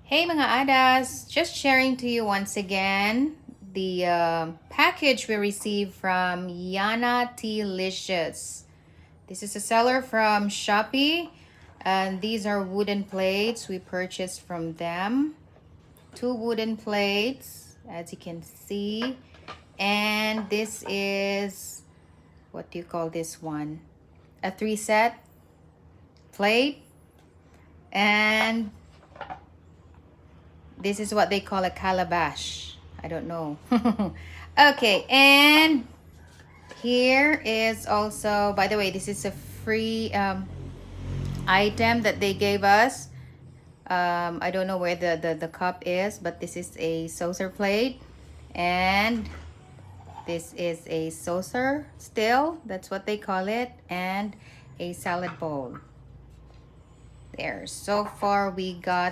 Hey mga Adas, just sharing to you once again the package we received from Yana Licious. This is a seller from Shopee, and these are wooden plates we purchased from them. 2 wooden plates, as you can see, and this is, what do you call this one? A 3-set plate, and this is what they call a calabash. I don't know. Okay, and here is also, by the way, this is a free item that they gave us. I don't know where the cup is, but this is a saucer plate. And this is a saucer still. That's what they call it. And a salad bowl. There. So far we got